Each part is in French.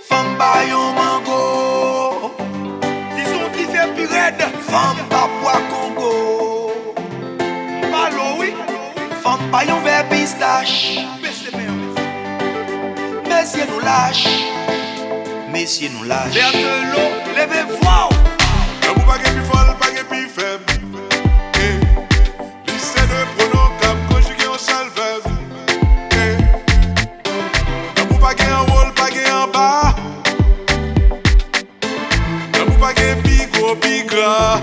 Femme bayon mango, disons qui fait pirate. Femme Papua Congo, Malo oui. Femme bayon vers pistache. Messieurs nous lâche, messieurs nous lâche. Berthelot, levez-vous. Y'a pas de plus folle, pas de plus faible. Lycée de pronom cap conjugué en seul verbe. Y'a pas de en haut, pas de en bas. Y'a pas de bigo, bigra.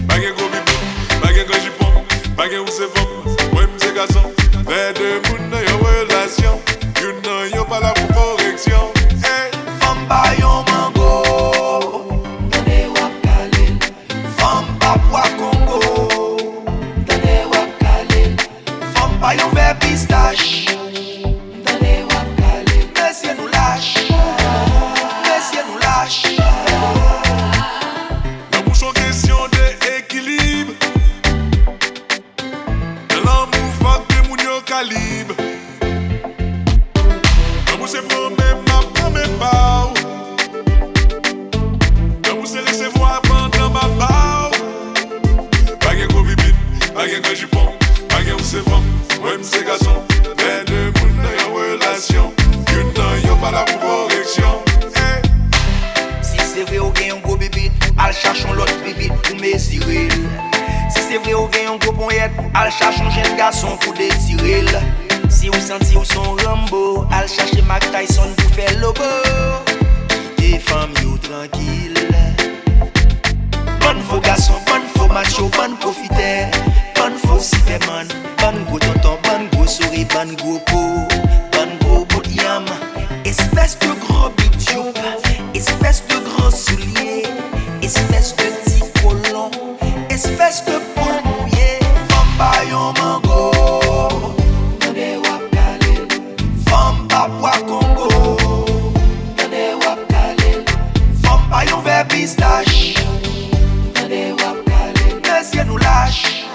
Pas de gros bibi, pas de gros jupon, pas de où c'est femme, ouais m'se garçon. Les deux moun dans yon relation, you know yon pas là pour correction. Femme bayon mango, Tande wap kalel, femme Papua Congo, tande wap kalel, femme bayon vers pistache. tande wap kalel. Messieurs nous lâche, messieurs nous lâche. La bouche en question d'équilibre. De l'amour fuck de moun yo calibre. La bouche est promet, ma promet pas. La bouche est recevoir pendant ma bao. Pas de gros bibine, pas de gros jupon, pas de où c'est femme, ouais m'se garçon. Les deux moun dans yon relation, you know yon pas là pour correction. Si c'est vrai ou gagne un gros bibit, al cherchons l'autre bibit pour mesurer. Si c'est vrai ou gagne un gros bonnet, al cherchons jeune garçon pour détirer. Si vous sentez ou son Rambo, al chercher Mac Tyson pour faire lobo. Quittez famille ou tranquille. Bonne faux garçon, bonne faux macho, bonne profiteur. Bonne faux superman, bonne gros tonton, bonne gros souris, bonne gros pot, bonne gros bout de yam. Espèce de gros bidjou, espèce de gros soulier, espèce de petit colon, espèce de poule mouillé. Femme bayon mango, Tande wap kalel, femme Papua Congo, tande wap kalel, femme bayon vers pistache. tande wap kalel. Messieurs nous lâche,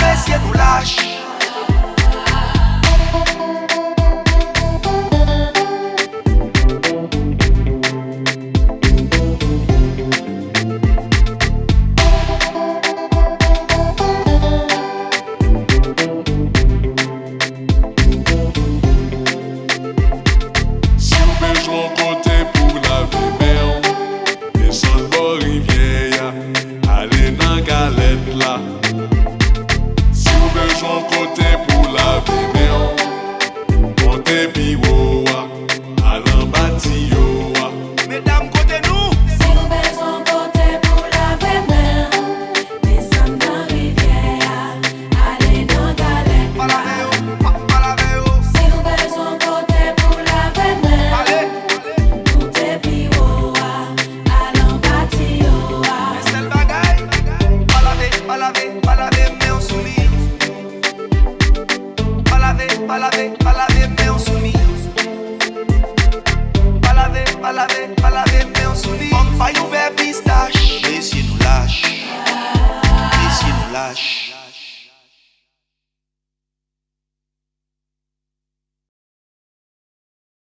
messieurs nous lâche. Si vous besoin côté pour la vie, descend bord rivière, allez dans galette là. Si vous besoin côté pour la vie, comptez biwo.